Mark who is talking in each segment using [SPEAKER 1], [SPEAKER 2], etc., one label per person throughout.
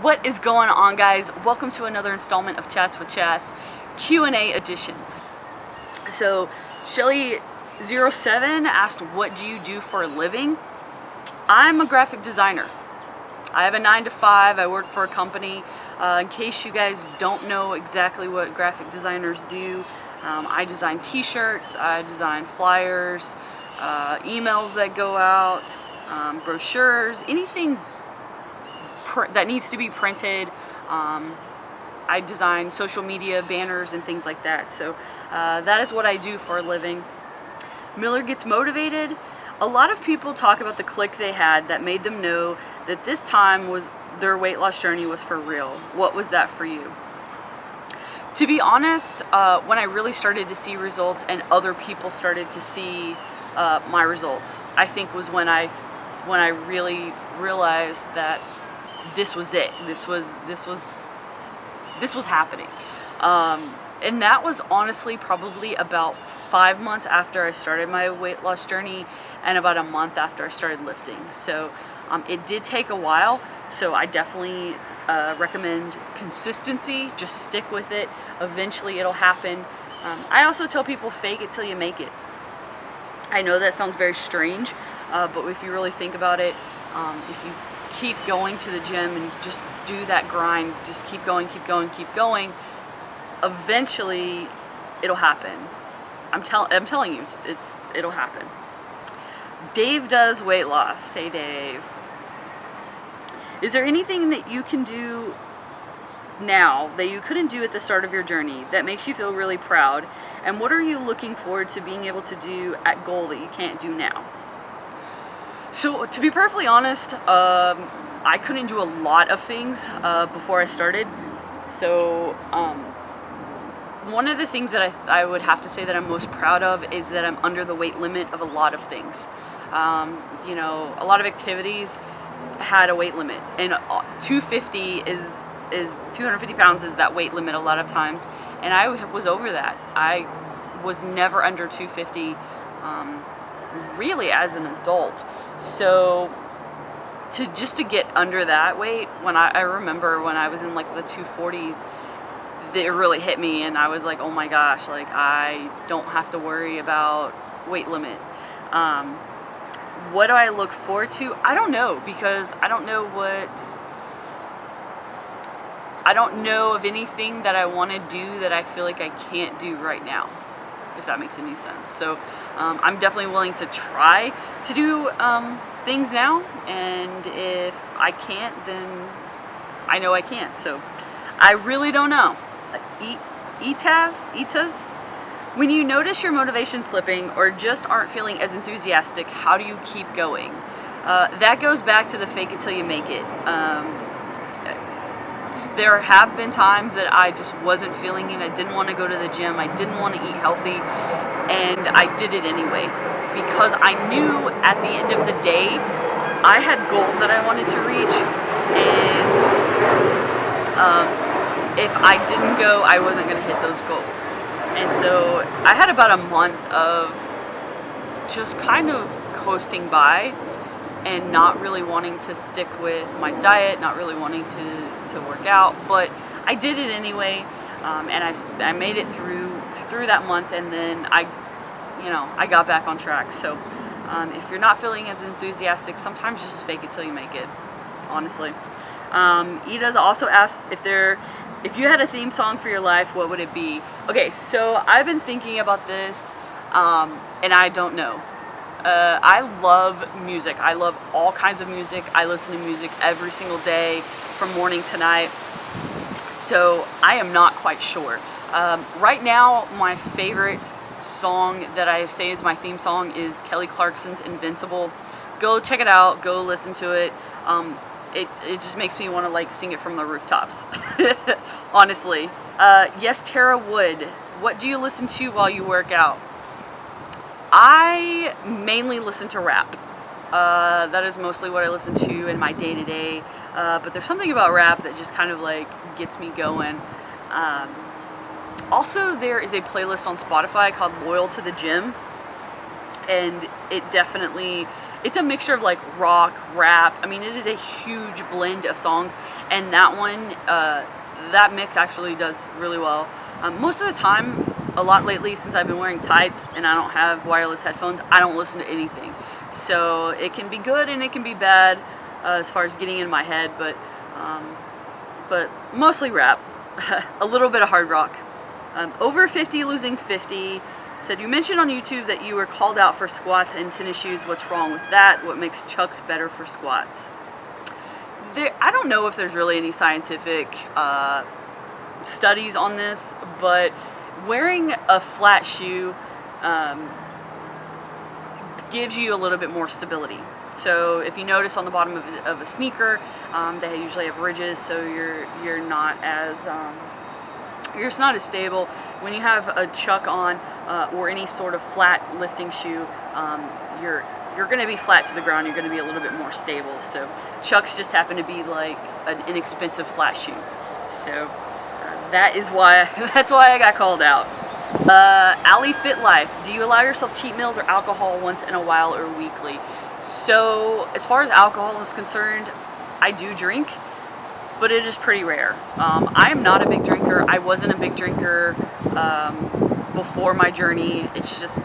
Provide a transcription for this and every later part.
[SPEAKER 1] What is going on, guys? Welcome to another installment of Chats with Chas Q&A edition. So Shelly07 asked, what do you do for a living? I'm a graphic designer. I have a 9-to-5. I work for a company. In case you guys don't know exactly what graphic designers do, I design t-shirts, I design flyers, emails that go out, brochures, anything that needs to be printed. I design social media banners and things like that. So that is what I do for a living. Miller gets motivated. A lot of people talk about the click they had that made them know that this time was their weight loss journey was for real. What was that for you? To be honest, when I really started to see results and other people started to see my results, I think was when I really realized that this was it. This was happening. And that was honestly probably about 5 months after I started my weight loss journey and about a month after I started lifting. So it did take a while. So I definitely recommend consistency. Just stick with it. Eventually it'll happen. I also tell people, fake it till you make it. I know that sounds very strange, but if you really think about it, if you keep going to the gym and just do that grind, just keep going, eventually it'll happen. I'm telling you, it'll happen. Dave does weight loss. Hey Dave. Is there anything that you can do now that you couldn't do at the start of your journey that makes you feel really proud? And what are you looking forward to being able to do at goal that you can't do now? So to be perfectly honest, I couldn't do a lot of things before I started. So one of the things that I would have to say that I'm most proud of is that I'm under the weight limit of a lot of things. You know, a lot of activities had a weight limit, and 250 is 250 pounds is that weight limit a lot of times, and I was over that. I was never under 250 really as an adult. So to get under that weight, when I remember when I was in like the 240s, it really hit me, and I was like, oh my gosh, like I don't have to worry about weight limit. What do I look forward to? I don't know, because I don't know of anything that I want to do that I feel like I can't do right now, if that makes any sense. So I'm definitely willing to try to do things now, and if I can't, then I know I can't. So I really don't know. Itas, when you notice your motivation slipping or just aren't feeling as enthusiastic, how do you keep going? That goes back to the fake it till you make it. There have been times that I just wasn't feeling it. I didn't want to go to the gym. I didn't want to eat healthy, and I did it anyway because I knew at the end of the day I had goals that I wanted to reach, and if I didn't go, I wasn't going to hit those goals. And so I had about a month of just kind of coasting by and not really wanting to stick with my diet, not really wanting to work out, but I did it anyway, and I made it through that month, and then I got back on track. So if you're not feeling as enthusiastic, sometimes just fake it till you make it, honestly. Ida's also asked if you had a theme song for your life, what would it be? Okay, so I've been thinking about this, and I don't know. I love music. I love all kinds of music. I listen to music every single day from morning to night. So I am not quite sure. Right now, my favorite song that I say is my theme song is Kelly Clarkson's Invincible. Go check it out. Go listen to it. It just makes me want to like sing it from the rooftops. Honestly. Yes, Tara Wood. What do you listen to while you work out? I mainly listen to rap. That is mostly what I listen to in my day-to-day. But there's something about rap that just kind of like gets me going. Also, there is a playlist on Spotify called Loyal to the Gym, and it definitely it's a mixture of like rock, rap. I mean, it is a huge blend of songs, and that one, that mix actually does really well. Most of the time, a lot lately, since I've been wearing tights and I don't have wireless headphones, I don't listen to anything. So it can be good and it can be bad as far as getting in my head, but mostly rap, a little bit of hard rock. Over 50 losing 50 said, you mentioned on YouTube that you were called out for squats and tennis shoes. What's wrong with that? What makes Chucks better for squats? I don't know if there's really any scientific studies on this, but wearing a flat shoe gives you a little bit more stability. So if you notice on the bottom of a sneaker, they usually have ridges, so you're not as just not as stable. When you have a Chuck on or any sort of flat lifting shoe, you're going to be flat to the ground. You're going to be a little bit more stable. So Chucks just happen to be like an inexpensive flat shoe. So that's why I got called out. Ali Fit Life, do you allow yourself cheat meals or alcohol once in a while or weekly? So as far as alcohol is concerned, I do drink, but it is pretty rare. I am not a big drinker. I wasn't a big drinker before my journey. It's just,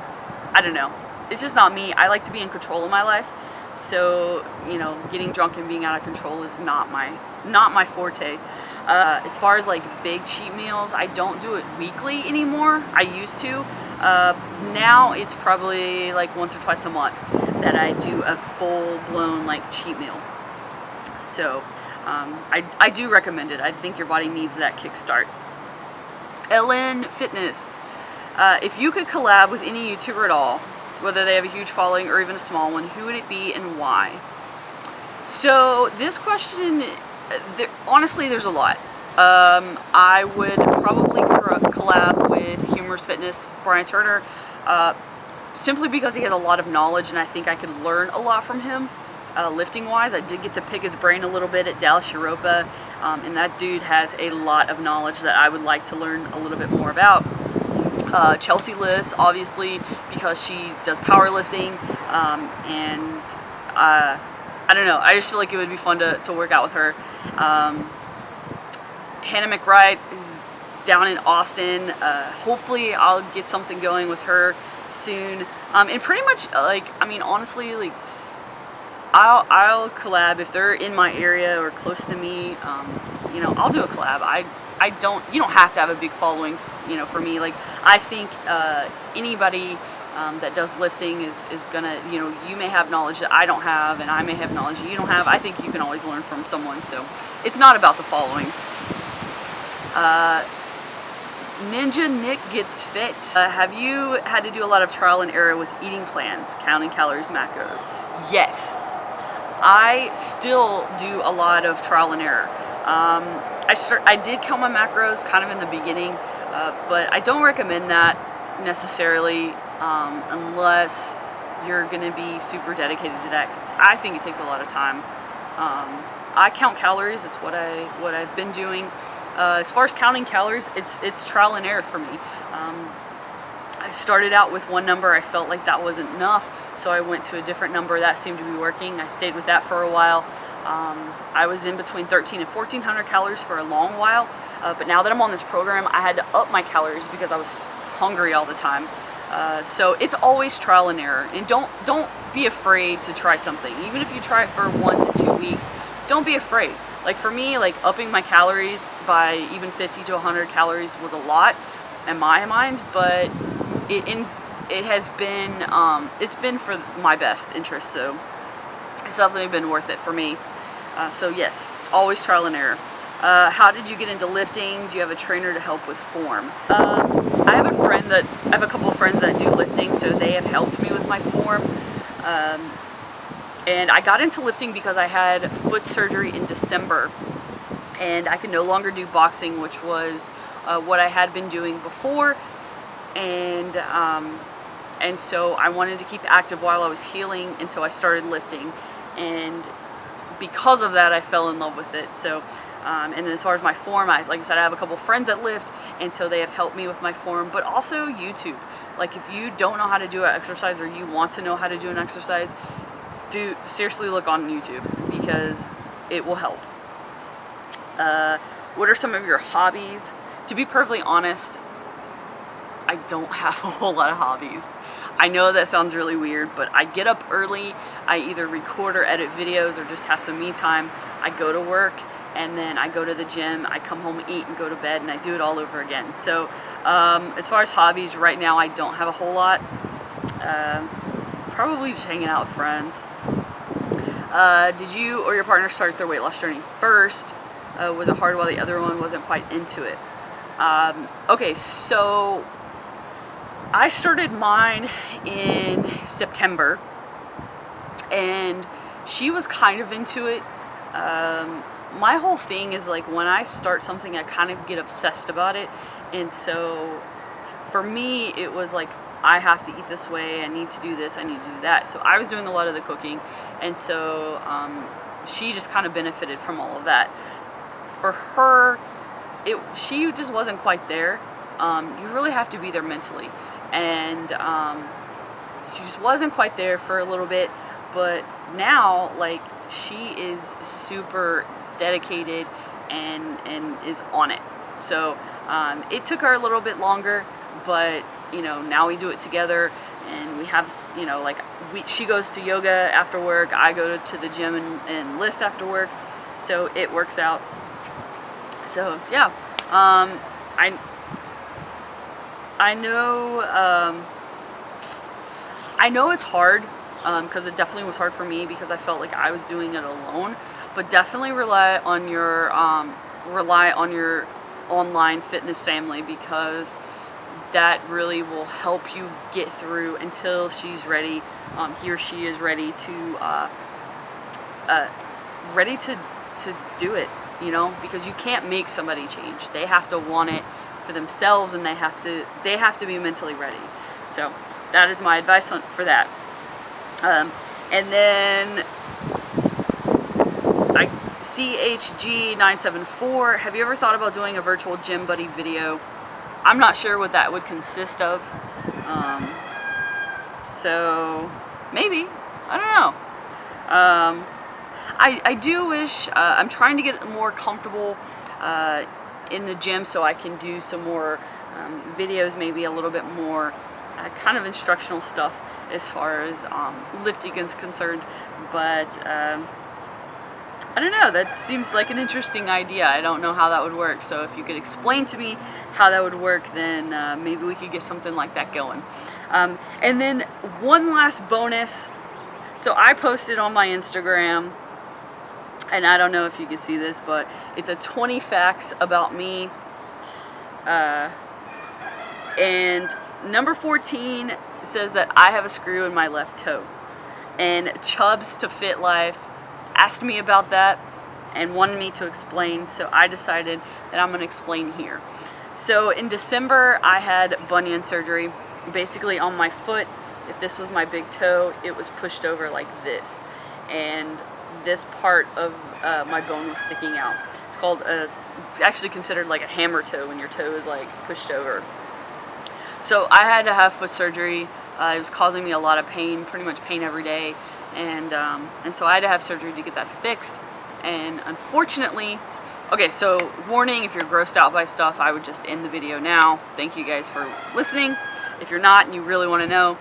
[SPEAKER 1] I don't know. It's just not me. I like to be in control of my life. So, you know, getting drunk and being out of control is not my forte. As far as like big cheat meals, I don't do it weekly anymore. I used to. Now it's probably like once or twice a month that I do a full-blown like cheat meal. So I do recommend it. I think your body needs that kickstart. Ellen Fitness, if you could collab with any YouTuber at all, whether they have a huge following or even a small one, who would it be and why? So this question, honestly, there's a lot. I would probably collab with Humorous Fitness, Brian Turner, simply because he has a lot of knowledge and I think I could learn a lot from him. Lifting wise, I did get to pick his brain a little bit at Dallas Europa, and that dude has a lot of knowledge that I would like to learn a little bit more about. Chelsea lifts, obviously, because she does powerlifting, and I don't know, I just feel like it would be fun to work out with her. Hannah McBride is down in Austin. Hopefully I'll get something going with her soon. And pretty much, like, I mean, honestly, like, I'll collab if they're in my area or close to me. You know, I'll do a collab. You don't have to have a big following, you know, for me. Like, I think anybody that does lifting is gonna, you know, you may have knowledge that I don't have, and I may have knowledge that you don't have. I think you can always learn from someone, so it's not about the following. Ninja Nick Gets Fit. Have you had to do a lot of trial and error with eating plans, counting calories, macros? Yes. I still do a lot of trial and error. I did count my macros kind of in the beginning, but I don't recommend that necessarily unless you're going to be super dedicated to that, 'cause I think it takes a lot of time. I count calories. It's what I've been doing. As far as counting calories, it's trial and error for me. I started out with one number. I felt like that wasn't enough, so I went to a different number. That seemed to be working. I stayed with that for a while. I was in between 13 and 1400 calories for a long while, but now that I'm on this program, I had to up my calories because I was hungry all the time. So it's always trial and error, and don't be afraid to try something. Even if you try it for 1 to 2 weeks, don't be afraid. Like for me, like upping my calories by even 50 to 100 calories was a lot in my mind, but it has been it's been for my best interest, so it's definitely been worth it for me. So yes, always trial and error. How did you get into lifting? Do you have a trainer to help with form? I have a couple of friends that do lifting, so they have helped me with my form. And I got into lifting because I had foot surgery in December, and I could no longer do boxing, which was what I had been doing before, and so I wanted to keep active while I was healing, and so I started lifting, and because of that, I fell in love with it. So, and as far as my form, like I said, I have a couple friends that lift, and so they have helped me with my form, but also YouTube. Like if you don't know how to do an exercise or you want to know how to do an exercise, seriously look on YouTube because it will help. What are some of your hobbies? To be perfectly honest, I don't have a whole lot of hobbies. I know that sounds really weird, but I get up early, I either record or edit videos or just have some me time. I go to work and then I go to the gym, I come home, eat, and go to bed, and I do it all over again. So as far as hobbies, right now I don't have a whole lot. Probably just hanging out with friends. Did you or your partner start their weight loss journey first? Was it hard while the other one wasn't quite into it? Okay, so I started mine in September, and she was kind of into it. My whole thing is like when I start something, I kind of get obsessed about it, and so for me, it was like I have to eat this way, I need to do this, I need to do that. So I was doing a lot of the cooking, and so she just kind of benefited from all of that. For her, she just wasn't quite there. You really have to be there mentally, and she just wasn't quite there for a little bit, but now like she is super dedicated and is on it. So it took her a little bit longer, but you know, now we do it together, and we have, you know, like she goes to yoga after work, I go to the gym and lift after work, so it works out. So yeah, I know it's hard, because it definitely was hard for me because I felt like I was doing it alone. But definitely rely on your online fitness family, because that really will help you get through until she's ready. He or she is ready to do it. You know, because you can't make somebody change. They have to want it for themselves, and they have to be mentally ready. So that is my advice for that. And then CHG974, have you ever thought about doing a virtual gym buddy video? I'm not sure what that would consist of. So maybe, I don't know. I do wish, I'm trying to get more comfortable in the gym so I can do some more videos, maybe a little bit more kind of instructional stuff as far as lifting is concerned. But I don't know, that seems like an interesting idea. I don't know how that would work, so if you could explain to me how that would work, then maybe we could get something like that going. And then one last bonus. So I posted on my Instagram, and I don't know if you can see this, but it's a 20 facts about me. And number 14 says that I have a screw in my left toe. And Chubbs to Fit Life asked me about that and wanted me to explain, so I decided that I'm going to explain here. So in December, I had bunion surgery. Basically on my foot, if this was my big toe, it was pushed over like this. And this part of my bone was sticking out. It's called it's actually considered like a hammer toe when your toe is like pushed over. So I had to have foot surgery. It was causing me a lot of pain, pretty much pain every day, and so I had to have surgery to get that fixed. And unfortunately, okay, so warning, if you're grossed out by stuff, I would just end the video now. Thank you guys for listening. If you're not and you really want to know,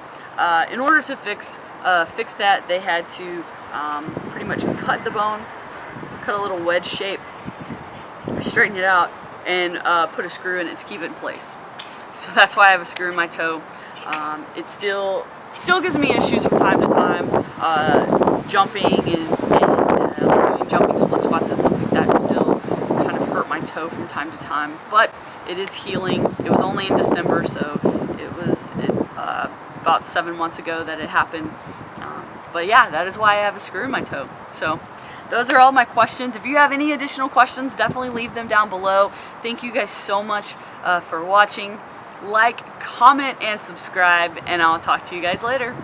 [SPEAKER 1] in order to fix that, they had to pretty much cut the bone, cut a little wedge shape, straighten it out, and put a screw in it to keep it in place. So that's why I have a screw in my toe. It still gives me issues from time to time. Jumping and doing jumping split squats and stuff like that still kind of hurt my toe from time to time. But it is healing. It was only in December, so it was about 7 months ago that it happened. But yeah, that is why I have a screw in my toe. So those are all my questions. If you have any additional questions, definitely leave them down below. Thank you guys so much for watching. Like, comment, and subscribe, and I'll talk to you guys later.